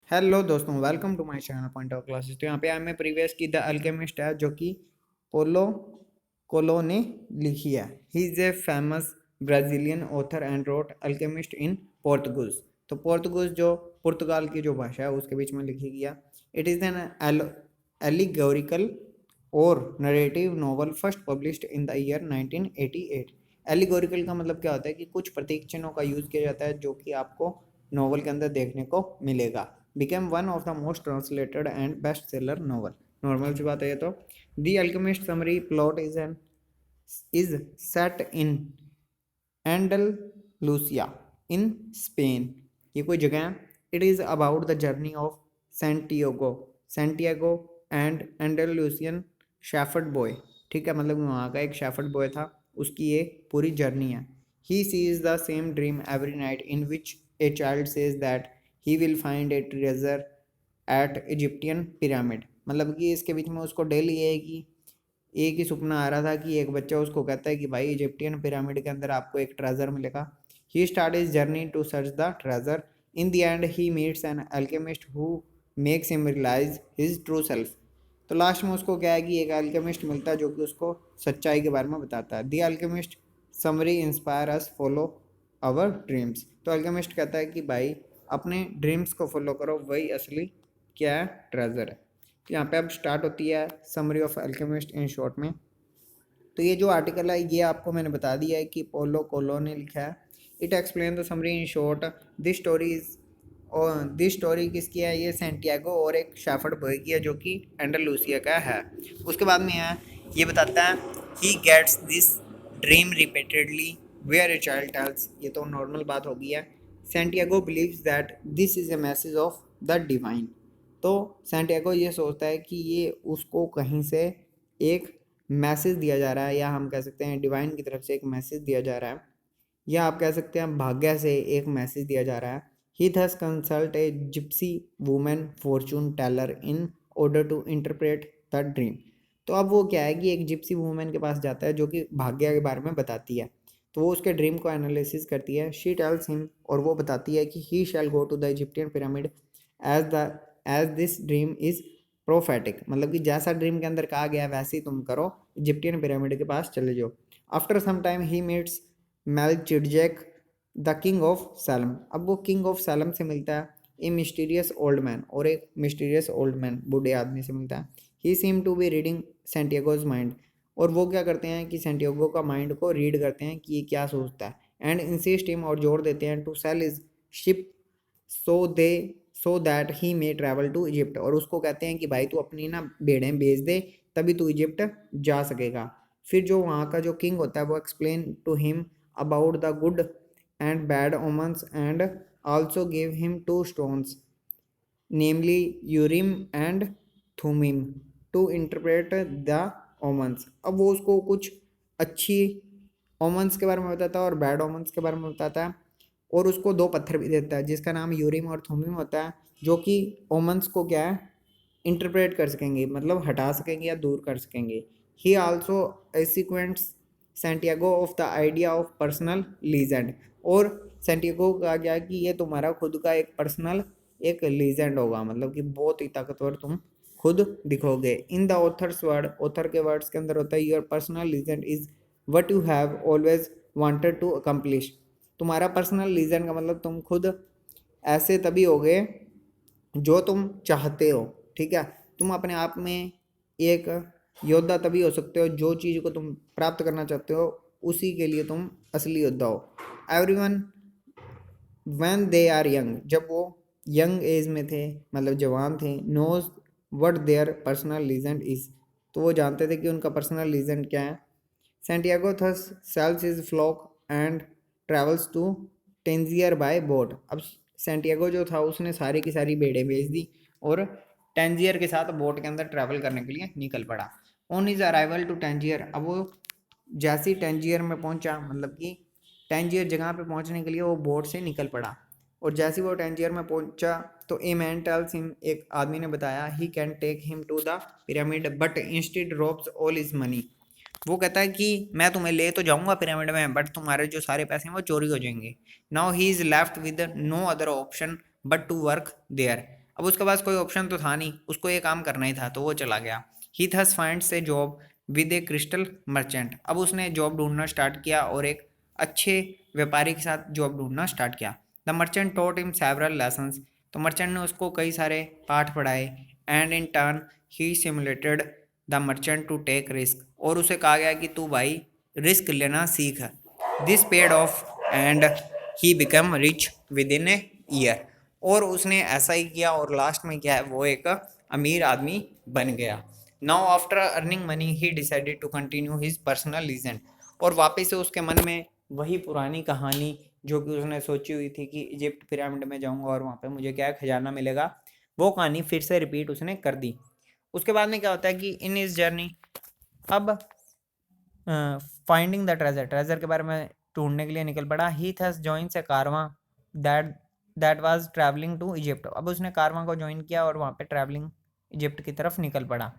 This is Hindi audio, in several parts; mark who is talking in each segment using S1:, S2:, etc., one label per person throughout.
S1: हेलो दोस्तों, welcome to my channel point of classes. तो यहाँ पे हमें प्रीवियस की द अल्केमिस्ट है जो कि पोलो कोलो ने लिखी है। He is a famous Brazilian author and wrote Alchemist in Portuguese. तो पोर्तुगीज जो पुर्तगाल की जो भाषा है उसके बीच में लिखी गया। इट इज़ एन एलिगोरिकल और narrative novel first published in the year 1988। Allegorical का मतलब क्या होता है कि कुछ प्रतीक चिन्हों का यूज़ किया जाता है जो कि आपको नॉवल के अंदर देखने को मिलेगा। became one of the most translated and bestseller novel। Normal सी बात है ये तो। The Alchemist summary plot is set in Andalusia in Spain। ये कोई जगह है। It is about the journey of Santiago and Andalusian shepherd boy। ठीक है, मतलब वहाँ का एक shepherd boy था, उसकी ये पूरी जर्नी है। He sees the same dream every night in which a child says that he will find a treasure at Egyptian pyramid। मतलब कि इसके बीच में उसको डेली एक ही सपना आ रहा था कि एक बच्चा उसको कहता है कि भाई इजिप्टियन पिरामिड के अंदर आपको एक ट्रेजर मिलेगा। He start is journey to search the treasure. In the end he meets an alchemist who makes him realise his true self. तो लास्ट में उसको क्या है कि एक अल्केमिस्ट मिलता है जो कि उसको सच्चाई के बारे में बताता है। The alchemist summary inspire us follow our dreams. तो अल्केमिस्ट कहता है कि भाई अपने ड्रीम्स को फॉलो करो, वही असली क्या है, ट्रेजर है। तो यहाँ पे अब स्टार्ट होती है summary of alchemist in short में। तो ये जो आर्टिकल है ये आपको मैंने बता दिया है कि पोलो कोलो ने लिखा है। It explain the summary in short. This story is और दिस स्टोरी किसकी है? ये सैंटियागो और एक शेफर्ड बॉय की है जो कि एंडलूसिया का है। उसके बाद में है ये बताता है he gets this dream repeatedly where a child tells. ये तो नॉर्मल बात हो गई है। Santiago believes that this is a message of the divine. तो सैंटियागो ये सोचता है कि ये उसको कहीं से एक मैसेज दिया जा रहा है, या हम कह सकते हैं डिवाइन की तरफ से एक मैसेज दिया जा रहा है, या आप कह सकते हैं भाग्य से एक मैसेज दिया जा रहा है। He thus consult a gypsy women fortune teller in order to interpret the dream. तो अब वो क्या है कि एक जिप्सी वुमेन के पास जाता है जो कि भाग्य के बारे में बताती है। तो वो उसके ड्रीम को एनालिसिस करती है। शी टेल्स हिम, और वो बताती है कि he shall go to the Egyptian pyramid as this dream is prophetic. मतलब कि जैसा ड्रीम के अंदर कहा गया वैसे ही तुम करो, इजिप्टियन पिरामिड के पास चले जाओ। After some time he meets Melchizedek the king of Salem. अब वो किंग ऑफ सैलम से मिलता है। ए मिस्टीरियस ओल्ड मैन, और एक मिस्टीरियस ओल्ड मैन बूढ़े आदमी से मिलता है। He seem to be reading Santiago's mind. और वो क्या करते हैं कि सेंटियागो का माइंड को रीड करते हैं कि ये क्या सोचता है। एंड इंसिस्ट हिम, और जोर देते हैं to sell his ship so that he may travel to Egypt. और उसको कहते हैं कि भाई तू अपनी ना भेड़ें बेच दे तभी तू इजिप्ट जा सकेगा। फिर जो वहाँ का जो किंग होता है वो explain to him about the good and bad omens and also give him two stones namely Urim and Thummim to interpret the omens. अब वो उसको कुछ अच्छी ओमन्स के बारे में बताता है और बैड ओमन्स के बारे में बताता है, और उसको दो पत्थर भी देता है जिसका नाम यूरिम और थुमिम होता है, जो कि ओमन्स को क्या है, इंटरप्रेट कर सकेंगे, मतलब हटा सकेंगे या दूर कर सकेंगे। He also acquaints Santiago of the idea of personal legend. और सैंटियागो का क्या है कि ये तुम्हारा खुद का एक पर्सनल एक लीजेंड होगा, मतलब कि बहुत ही ताकतवर तुम खुद दिखोगे। In the author's word, author के वर्ड्स के अंदर होता है your personal legend is what you have always wanted to accomplish. तुम्हारा पर्सनल लीजेंड का मतलब तुम खुद ऐसे तभी होगे जो तुम चाहते हो। ठीक है, तुम अपने आप में एक योद्धा तभी हो सकते हो जो चीज़ को तुम प्राप्त करना चाहते हो उसी के लिए तुम असली योद्धा हो। Everyone when they are young, जब वो यंग एज में थे, मतलब जवान थे, knows what their personal legend is. तो वो जानते थे कि उनका पर्सनल लीजेंड क्या है। Santiago thus sells his flock and travels to Tangier by boat. अब सैंटियागो जो था उसने सारी की सारी भेड़ें बेच दी और टेंजियर के साथ बोट के अंदर ट्रैवल करने के लिए निकल पड़ा। On his arrival to Tangier, अब वो जैसे ही टेंजियर में पहुंचा, मतलब कि टेंजियर जगह पे पहुंचने के लिए वो बोट से निकल पड़ा, और जैसे ही वो टेंजियर में पहुंचा तो ए मैन टेल्स हिम, एक आदमी ने बताया, he can take him to the pyramid but instead robs all his money. वो कहता है कि मैं तुम्हें ले तो जाऊंगा पिरामिड में, बट तुम्हारे जो सारे पैसे हैं वो चोरी हो जाएंगे। Now he is left with no other option but to work there. अब उसके पास कोई ऑप्शन तो था नहीं, उसको ये काम करना ही था, तो वो चला गया। He thus finds a job with a crystal merchant. अब उसने जॉब ढूंढना स्टार्ट किया और एक अच्छे व्यापारी के साथ जॉब ढूंढना स्टार्ट किया। The merchant taught him several lessons. तो मर्चेंट ने उसको कई सारे पाठ पढ़ाए। And in turn he simulated the merchant to take risk. और उसे कहा गया कि तू भाई रिस्क लेना सीख। This paid of and he become rich with in a year. और उसने ऐसा ही किया और लास्ट में क्या है, वो एक अमीर आदमी बन गया। Now after earning money he decided to continue his personal legend. और वापस से उसके मन में वही पुरानी कहानी जो कि उसने सोची हुई थी कि इजिप्ट पिरामिड में जाऊंगा और वहाँ पे मुझे क्या खजाना मिलेगा, वो कहानी फिर से रिपीट उसने कर दी। उसके बाद में क्या होता है कि इन इस जर्नी अब फाइंडिंग द ट्रेजर, ट्रेजर के बारे में ढूंढने के लिए निकल पड़ा। ही thus joins a caravan that that was travelling to Egypt. अब उसने कारवां को ज्वाइन किया और वहाँ पे ट्रैवलिंग इजिप्ट की तरफ निकल पड़ा।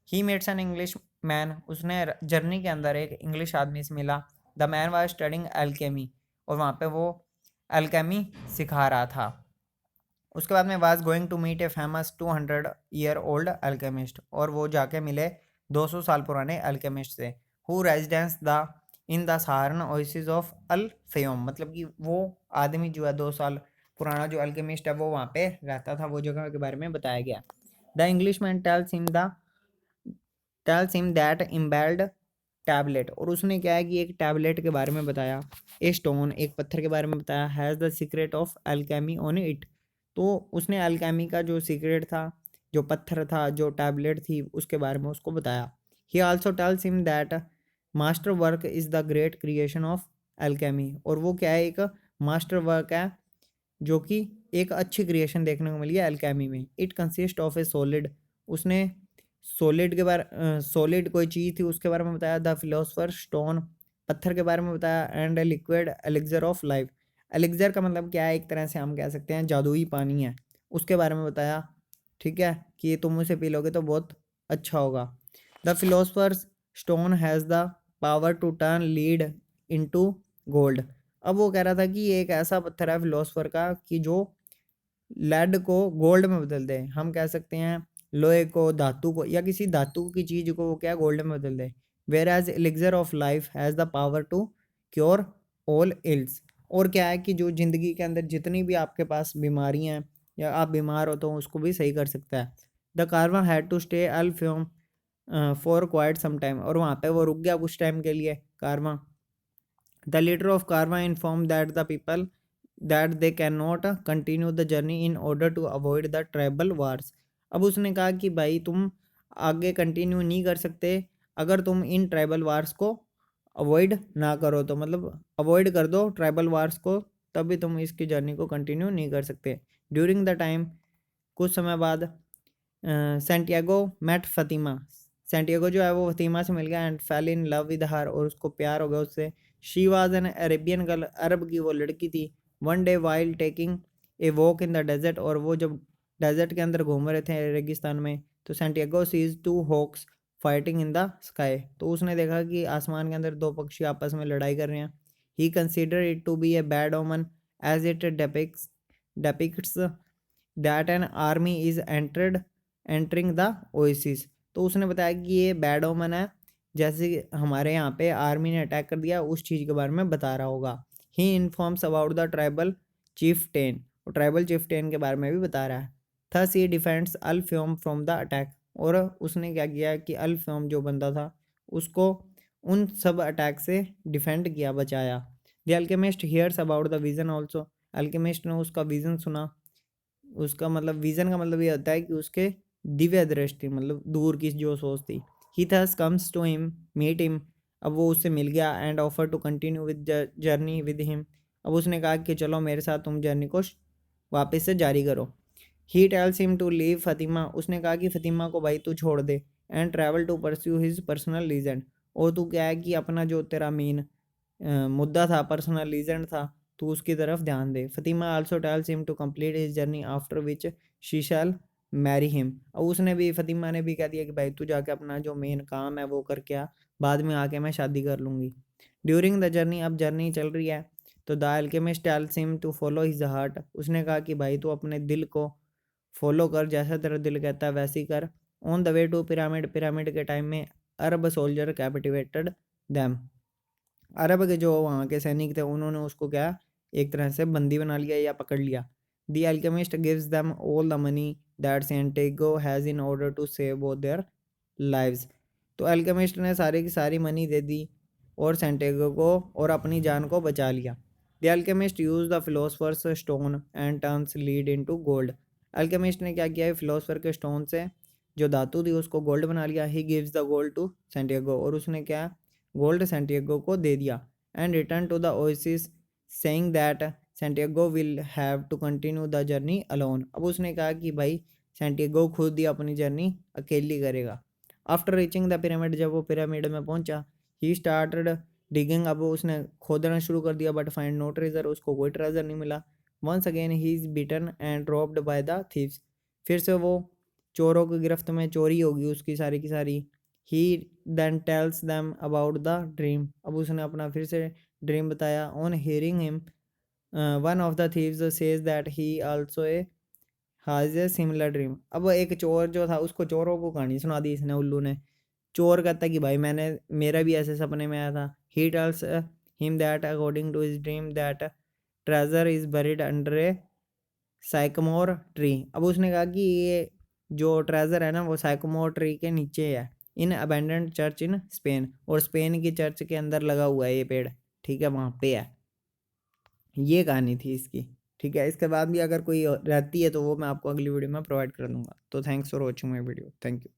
S1: ही मेट्स एन इंग्लिश मैन। उसने जर्नी के अंदर एक इंग्लिश आदमी से मिला। The man was studying alchemy. और वहाँ पे वो एल्केमी सिखा रहा था। उसके बाद में was going to meet a famous 200 year old alchemist. और वो जाके मिले 200 साल पुराने अल्केमिस्ट से। Who resides the in the Saharan oasis of Al Fayoum. मतलब कि वो आदमी जो है 2 साल पुराना जो अल्केमिस्ट है वो वहाँ पे रहता था, वो जगह के बारे में बताया गया। The English man tells him that emerald tablet. और उसने क्या है कि एक टैबलेट के बारे में बताया, ए स्टोन, एक पत्थर के बारे में बताया, has the secret of Alchemy on it. तो उसने अल्केमी का जो सीक्रेट था, जो पत्थर था, जो टैबलेट थी, उसके बारे में उसको बताया। ही also tells him that master work is the great creation of Alchemy. और वो क्या है, एक मास्टर वर्क है जो कि एक अच्छी क्रिएशन देखने को मिली है अल्केमी में। It consist of A solid. उसने सॉलिड के बारे सॉलिड कोई चीज़ थी उसके बारे में बताया। द फिलोसफर स्टोन, पत्थर के बारे में बताया। And a liquid elixir of life. Elixir का मतलब क्या है, एक तरह से हम कह सकते हैं जादुई पानी है, उसके बारे में बताया। ठीक है, कि तुम उसे पी लोगे तो बहुत अच्छा होगा। The philosopher's stone has the power to turn lead into gold. अब वो कह रहा था कि ये एक ऐसा पत्थर है फिलोसफर का कि जो लेड को गोल्ड में बदल दे। हम कह सकते हैं लोहे को, धातु को, या किसी धातु की चीज को वो क्या गोल्ड में बदल दे। Whereas elixir of life has the power to cure all ills. और क्या है कि जो जिंदगी के अंदर जितनी भी आपके पास बीमारियां हैं या आप बीमार हो तो उसको भी सही कर सकता है। The caravan had to stay Al Fayoum for quite some time. और वहाँ पे वो रुक गया कुछ टाइम के लिए caravan. The leader of caravan inform that the people that they can not continue the journey in order to avoid the tribal wars. अब उसने कहा कि भाई तुम आगे कंटिन्यू नहीं कर सकते अगर तुम इन ट्राइबल वार्स को अवॉइड ना करो, तो मतलब अवॉइड कर दो ट्राइबल वार्स को, तभी तुम इसकी जर्नी को कंटिन्यू नहीं कर सकते। ड्यूरिंग द टाइम, कुछ समय बाद, सेंटियागो मेट फतिमा। सेंटियागो जो है वो फतिमा से मिल गया and fell in love with her. और उसको प्यार हो गया उससे। She was an Arabian girl. अरब की वो लड़की थी। One day while taking a walk in the desert. और वो जब डेजर्ट के अंदर घूम रहे थे रेगिस्तान में, तो Santiago sees two hawks fighting in the sky. तो उसने देखा कि आसमान के अंदर दो पक्षी आपस में लड़ाई कर रहे हैं। He consider it to be a bad omen as it depicts that an army is entering the oasis. तो उसने बताया कि ये बैड ओमन है, जैसे कि हमारे यहाँ पे आर्मी ने अटैक कर दिया उस चीज़ के बारे में बता रहा होगा। He informs about the tribal chief ten. और ट्राइबल चीफ टेन के बारे में भी बता रहा है। Thus he defends Al Fayoum from the attack. और उसने क्या किया कि अल्फ्योम जो बंदा था उसको उन सब अटैक से डिफेंड किया, बचाया। The alchemist hears about the vision also. Alchemist ने उसका विजन सुना। उसका मतलब विजन का मतलब ये होता है कि उसके दिव्य दृष्टि, मतलब दूर की जो सोच थी। He thus comes to him meet him. अब वो उससे मिल गया and offer to continue with journey with him. अब उसने कहा कि चलो मेरे साथ तुम जर्नी को वापस से जारी करो। He tells him to leave Fatima. उसने कहा कि फतिमा को भाई तू छोड़ दे and travel to pursue his personal legend. और तू क्या है कि अपना जो तेरा मेन मुद्दा था, पर्सनल लीजेंड था, तो उसकी तरफ ध्यान दे। Fatima also tells him to complete his journey after which she shall marry him. और उसने भी, फतिमा ने भी कह दिया कि भाई तू जाके अपना जो मेन काम है वो करके आ, बाद में आके मैं शादी कर लूँगी। ड्यूरिंग द जर्नी, अब जर्नी चल रही है, तो the alchemist tells him to follow his heart. उसने कहा कि भाई तू अपने दिल को फॉलो कर, जैसा तेरा दिल कहता है वैसे ही कर। On the way to pyramid, pyramid के टाइम में अरब सोल्जर कैपिटिवेटेड दैम, अरब के जो वहाँ के सैनिक थे उन्होंने उसको क्या एक तरह से बंदी बना लिया या पकड़ लिया। The alchemist gives them all the money that Santiago has in order to save both their lives. तो अल्केमिस्ट ने सारी की सारी मनी दे दी और सेंटेगो को और अपनी जान को बचा लिया। The alchemist use the philosopher's stone and turns lead into gold. Alchemist ने क्या किया है, फिलोसफर के स्टोन से जो धातु थी उसको गोल्ड बना लिया। He gives the gold to Santiago, और उसने क्या गोल्ड सेंटियागो को दे दिया। And return to the oasis saying that Santiago will have to continue the journey alone. अब उसने कहा कि भाई सेंटियागो खुद ही अपनी जर्नी अकेली करेगा। आफ्टर रीचिंग द पिरामिड, जब वो पिरामिड में पहुंचा, ही स्टार्टेड डिगिंग, अब उसने खोदना शुरू कर दिया, बट फाइंड नो ट्रेजर, उसको कोई ट्रेजर नहीं मिला। Once again he is beaten and robbed by the thieves, फिर से वो चोरों की गिरफ्त में, चोरी होगी उसकी सारी की सारी। He then tells them about the dream, अब उसने अपना फिर से ड्रीम बताया। On hearing him one of the thieves says that he also has a similar dream. अब एक चोर जो था उसको चोरों को कहानी सुना दी इसने, उल्लू ने। चोर कहता है कि भाई मेरा भी ऐसे सपने में आया था। He tells him that according to his dream that treasure is buried under a sycamore tree. अब उसने कहा कि ये जो ट्रेजर है ना वो साइकमोर ट्री के नीचे है, इन अबेंडेंड चर्च इन स्पेन, और स्पेन की चर्च के अंदर लगा हुआ है ये पेड़, ठीक है, वहाँ पे है। ये कहानी थी इसकी, ठीक है। इसके बाद भी अगर कोई रहती है तो वो मैं आपको अगली वीडियो में प्रोवाइड कर दूंगा। तो thanks for watching my video, thank you.